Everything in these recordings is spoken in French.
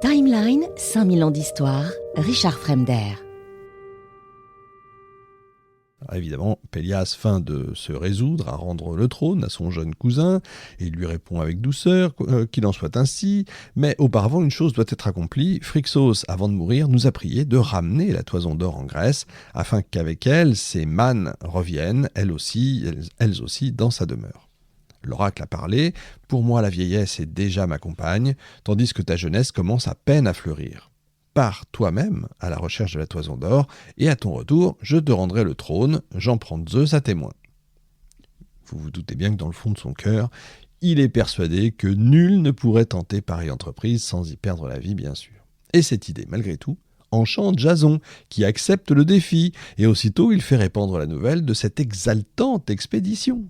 Timeline, 5000 ans d'histoire, Richard Fremder. Alors évidemment, Pélias feint de se résoudre à rendre le trône à son jeune cousin, et il lui répond avec douceur qu'il en soit ainsi, mais auparavant une chose doit être accomplie. Phrixos, avant de mourir, nous a prié de ramener la toison d'or en Grèce, afin qu'avec elle, ses mânes reviennent, elles aussi, dans sa demeure. L'oracle a parlé, « Pour moi la vieillesse est déjà ma compagne, tandis que ta jeunesse commence à peine à fleurir. Pars toi-même à la recherche de la toison d'or, et à ton retour, je te rendrai le trône, j'en prends Zeus à témoin. » Vous vous doutez bien que dans le fond de son cœur, il est persuadé que nul ne pourrait tenter pareille entreprise sans y perdre la vie, bien sûr. Et cette idée, malgré tout, enchante Jason, qui accepte le défi, et aussitôt il fait répandre la nouvelle de cette exaltante expédition.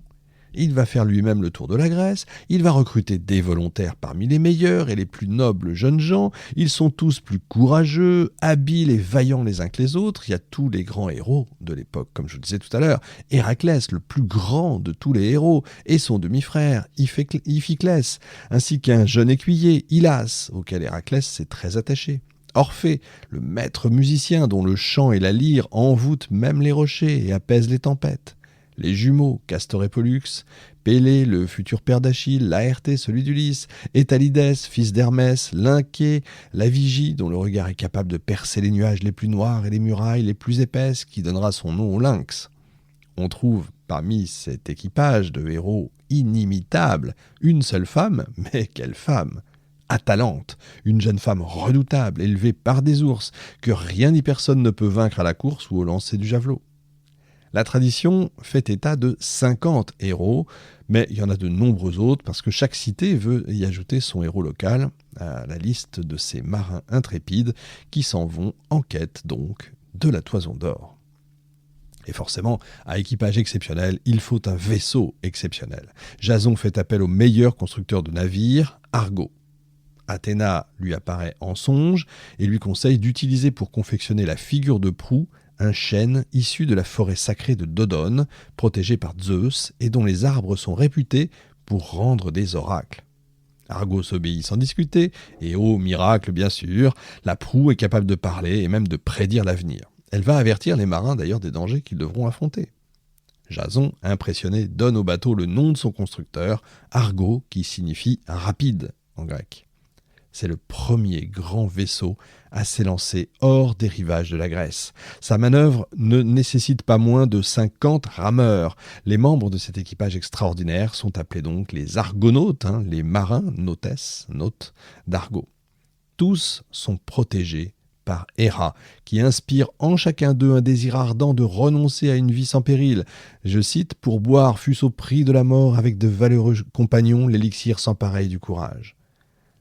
Il va faire lui-même le tour de la Grèce, il va recruter des volontaires parmi les meilleurs et les plus nobles jeunes gens, ils sont tous plus courageux, habiles et vaillants les uns que les autres, il y a tous les grands héros de l'époque, comme je le disais tout à l'heure, Héraclès, le plus grand de tous les héros, et son demi-frère, Iphiclès, ainsi qu'un jeune écuyer, Hylas, auquel Héraclès s'est très attaché. Orphée, le maître musicien dont le chant et la lyre envoûtent même les rochers et apaisent les tempêtes. Les jumeaux, Castor et Pollux, Pélée, le futur père d'Achille, Laërté, celui d'Ulysse, Étalidès, fils d'Hermès, Lynké, la Vigie, dont le regard est capable de percer les nuages les plus noirs et les murailles les plus épaisses, qui donnera son nom au lynx. On trouve parmi cet équipage de héros inimitables une seule femme, mais quelle femme! Atalante, une jeune femme redoutable, élevée par des ours, que rien ni personne ne peut vaincre à la course ou au lancer du javelot. La tradition fait état de 50 héros, mais il y en a de nombreux autres parce que chaque cité veut y ajouter son héros local à la liste de ces marins intrépides qui s'en vont en quête donc de la toison d'or. Et forcément, à équipage exceptionnel, il faut un vaisseau exceptionnel. Jason fait appel au meilleur constructeur de navires, Argo. Athéna lui apparaît en songe et lui conseille d'utiliser pour confectionner la figure de proue un chêne issu de la forêt sacrée de Dodone, protégé par Zeus et dont les arbres sont réputés pour rendre des oracles. Argo s'obéit sans discuter, et ô miracle bien sûr, la proue est capable de parler et même de prédire l'avenir. Elle va avertir les marins d'ailleurs des dangers qu'ils devront affronter. Jason, impressionné, donne au bateau le nom de son constructeur, Argo, qui signifie rapide en grec. C'est le premier grand vaisseau à s'élancer hors des rivages de la Grèce. Sa manœuvre ne nécessite pas moins de 50 rameurs. Les membres de cet équipage extraordinaire sont appelés donc les argonautes, les marins, nautes d'Argo. Tous sont protégés par Héra, qui inspire en chacun d'eux un désir ardent de renoncer à une vie sans péril. Je cite, « Pour boire fût-ce au prix de la mort avec de valeureux compagnons l'élixir sans pareil du courage. »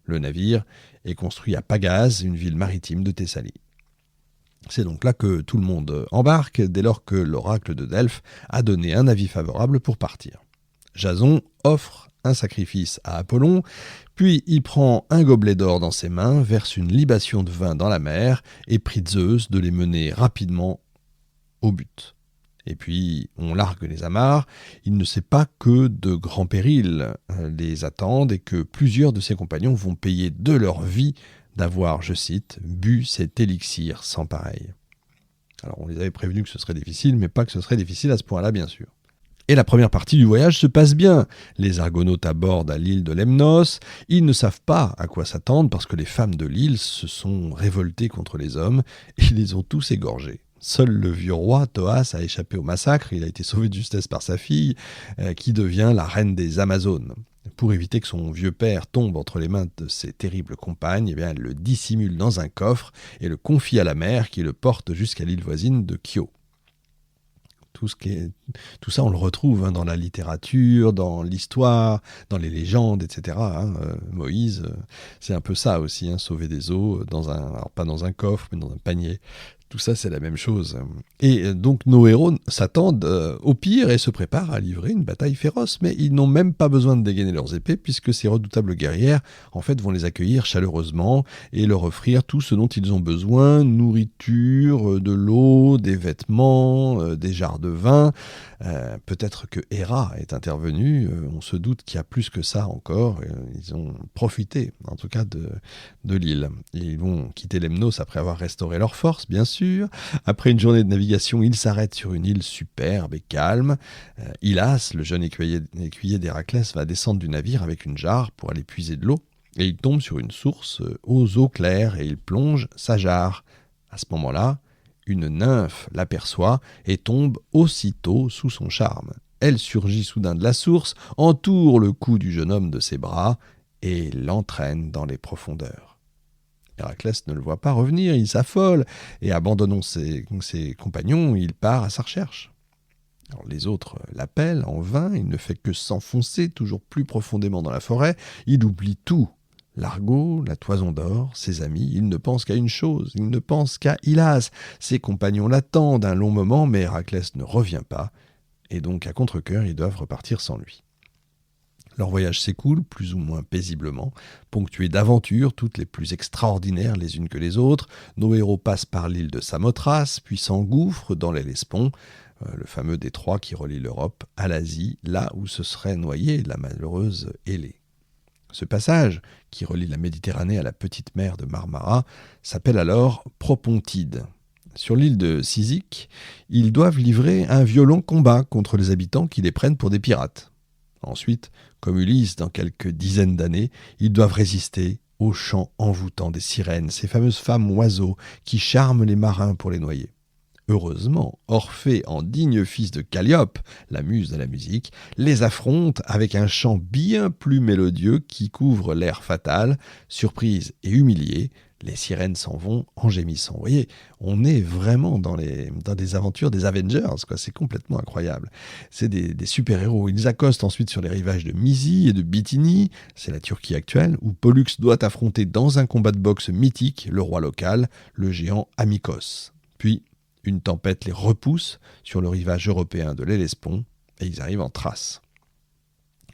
Le navire est construit à Pagase, une ville maritime de Thessalie. C'est donc là que tout le monde embarque, dès lors que l'oracle de Delphes a donné un avis favorable pour partir. Jason offre un sacrifice à Apollon, puis il prend un gobelet d'or dans ses mains, verse une libation de vin dans la mer et prie Zeus de les mener rapidement au but. Et puis, on largue les amarres. Il ne sait pas que de grands périls les attendent et que plusieurs de ses compagnons vont payer de leur vie d'avoir, je cite, bu cet élixir sans pareil. Alors, on les avait prévenus que ce serait difficile, mais pas que ce serait difficile à ce point-là, bien sûr. Et la première partie du voyage se passe bien. Les argonautes abordent à l'île de Lemnos. Ils ne savent pas à quoi s'attendre parce que les femmes de l'île se sont révoltées contre les hommes et les ont tous égorgés. Seul le vieux roi, Thoas, a échappé au massacre. Il a été sauvé de justesse par sa fille, qui devient la reine des Amazones. Pour éviter que son vieux père tombe entre les mains de ses terribles compagnes, elle le dissimule dans un coffre et le confie à la mer qui le porte jusqu'à l'île voisine de Kio. Tout ça, on le retrouve dans la littérature, dans l'histoire, dans les légendes, etc. Moïse, c'est un peu ça aussi, sauver des eaux, alors pas dans un coffre, mais dans un panier. Tout ça, c'est la même chose. Et donc, nos héros s'attendent au pire et se préparent à livrer une bataille féroce. Mais ils n'ont même pas besoin de dégainer leurs épées, puisque ces redoutables guerrières, en fait, vont les accueillir chaleureusement et leur offrir tout ce dont ils ont besoin, nourriture, de l'eau, des vêtements, des jarres de vin. Peut-être que Héra est intervenue, on se doute qu'il y a plus que ça encore. Ils ont profité, en tout cas, de l'île. Ils vont quitter Lemnos après avoir restauré leurs forces, bien sûr. Après une journée de navigation, ils s'arrêtent sur une île superbe et calme. Hylas, le jeune écuyer d'Héraclès, va descendre du navire avec une jarre pour aller puiser de l'eau. Et il tombe sur une source aux eaux claires et il plonge sa jarre. À ce moment-là, une nymphe l'aperçoit et tombe aussitôt sous son charme. Elle surgit soudain de la source, entoure le cou du jeune homme de ses bras et l'entraîne dans les profondeurs. Héraclès ne le voit pas revenir, il s'affole et abandonnant ses compagnons, il part à sa recherche. Alors, les autres l'appellent en vain, il ne fait que s'enfoncer toujours plus profondément dans la forêt, il oublie tout. L'argot, la toison d'or, ses amis, il ne pense qu'à une chose, il ne pense qu'à Hylas. Ses compagnons l'attendent un long moment, mais Héraclès ne revient pas, et donc à contre-cœur, ils doivent repartir sans lui. Leur voyage s'écoule, plus ou moins paisiblement, ponctué d'aventures, toutes les plus extraordinaires les unes que les autres. Nos héros passent par l'île de Samothrace, puis s'engouffrent dans l'Hellespont, le fameux détroit qui relie l'Europe à l'Asie, là où se serait noyée la malheureuse Hélé. Ce passage, qui relie la Méditerranée à la petite mer de Marmara, s'appelle alors Propontide. Sur l'île de Cyzique, ils doivent livrer un violent combat contre les habitants qui les prennent pour des pirates. Ensuite, comme Ulysse dans quelques dizaines d'années, ils doivent résister aux chants envoûtants des sirènes, ces fameuses femmes oiseaux qui charment les marins pour les noyer. Heureusement, Orphée, en digne fils de Calliope, la muse de la musique, les affronte avec un chant bien plus mélodieux qui couvre l'air fatal. Surprises et humiliées, les sirènes s'en vont en gémissant. Vous voyez, on est vraiment dans des aventures des Avengers, quoi. C'est complètement incroyable. C'est des super-héros. Ils accostent ensuite sur les rivages de Mysie et de Bithynie, c'est la Turquie actuelle, où Pollux doit affronter dans un combat de boxe mythique le roi local, le géant Amykos. Puis, une tempête les repousse sur le rivage européen de l'Hellespont et ils arrivent en Thrace.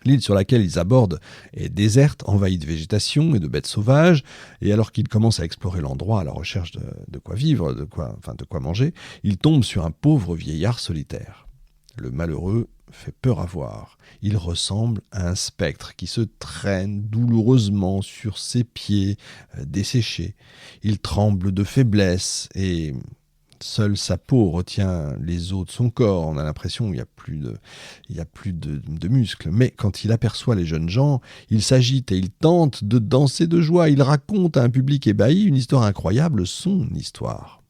L'île sur laquelle ils abordent est déserte, envahie de végétation et de bêtes sauvages, et alors qu'ils commencent à explorer l'endroit à la recherche de quoi vivre, de quoi manger, ils tombent sur un pauvre vieillard solitaire. Le malheureux fait peur à voir. Il ressemble à un spectre qui se traîne douloureusement sur ses pieds desséchés. Il tremble de faiblesse et seule sa peau retient les os de son corps. On a l'impression qu'il n'y a plus de muscles. Mais quand il aperçoit les jeunes gens, il s'agite et il tente de danser de joie. Il raconte à un public ébahi une histoire incroyable, son histoire.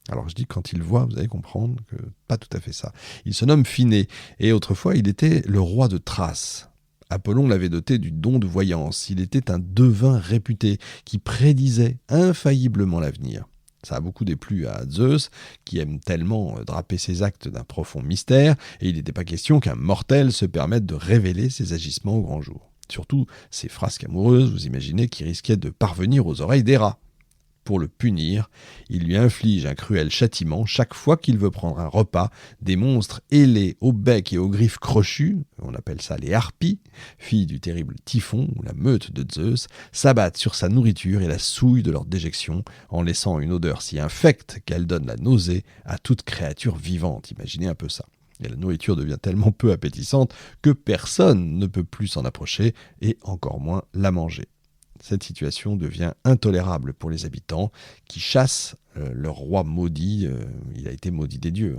Alors je dis quand il voit, vous allez comprendre que pas tout à fait ça. Il se nomme Phinée et autrefois il était le roi de Thrace. Apollon l'avait doté du don de voyance. Il était un devin réputé qui prédisait infailliblement l'avenir. Ça a beaucoup déplu à Zeus, qui aime tellement draper ses actes d'un profond mystère, et il n'était pas question qu'un mortel se permette de révéler ses agissements au grand jour. Surtout ces frasques amoureuses, vous imaginez, qui risquaient de parvenir aux oreilles d'Héra. Pour le punir, il lui inflige un cruel châtiment chaque fois qu'il veut prendre un repas. Des monstres ailés au bec et aux griffes crochues, on appelle ça les harpies, filles du terrible Typhon ou la meute de Zeus, s'abattent sur sa nourriture et la souillent de leur déjection en laissant une odeur si infecte qu'elle donne la nausée à toute créature vivante. Imaginez un peu ça. Et la nourriture devient tellement peu appétissante que personne ne peut plus s'en approcher et encore moins la manger. Cette situation devient intolérable pour les habitants qui chassent leur roi maudit. Il a été maudit des dieux.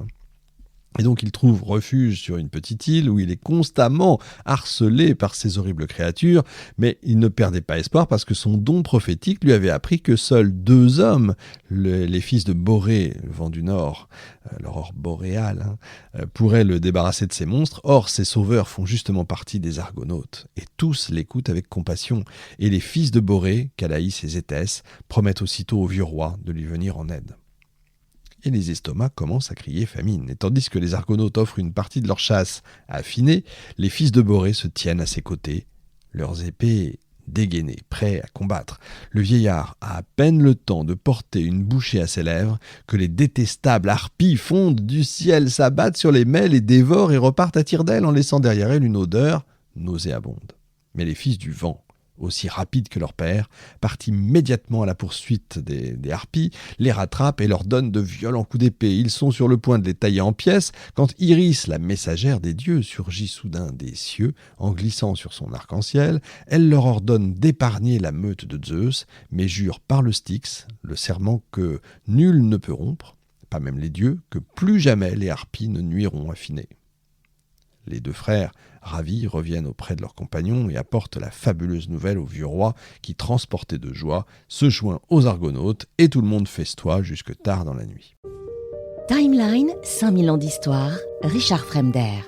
Et donc il trouve refuge sur une petite île où il est constamment harcelé par ces horribles créatures, mais il ne perdait pas espoir parce que son don prophétique lui avait appris que seuls 2 hommes, les fils de Borée, le vent du Nord, l'aurore boréale, pourraient le débarrasser de ces monstres. Or, ces sauveurs font justement partie des Argonautes, et tous l'écoutent avec compassion. Et les fils de Borée, Calaïs et Zétès, promettent aussitôt au vieux roi de lui venir en aide. Et les estomacs commencent à crier famine. Et tandis que les Argonautes offrent une partie de leur chasse à Phinée, les fils de Borée se tiennent à ses côtés, leurs épées Dégainé, prêt à combattre, le vieillard a à peine le temps de porter une bouchée à ses lèvres que les détestables harpies fondent du ciel, s'abattent sur les mets, les dévorent et repartent à tire-d'aile en laissant derrière elles une odeur nauséabonde. Mais les fils du vent, aussi rapides que leur père, partent immédiatement à la poursuite des harpies, les rattrapent et leur donnent de violents coups d'épée. Ils sont sur le point de les tailler en pièces quand Iris, la messagère des dieux, surgit soudain des cieux en glissant sur son arc-en-ciel. Elle leur ordonne d'épargner la meute de Zeus, mais jure par le Styx, le serment que nul ne peut rompre, pas même les dieux, que plus jamais les harpies ne nuiront à Phinée. Les deux frères, ravis, reviennent auprès de leurs compagnons et apportent la fabuleuse nouvelle au vieux roi qui, transporté de joie, se joint aux Argonautes et tout le monde festoie jusque tard dans la nuit. Timeline, 5000 ans d'histoire, Richard Fremder.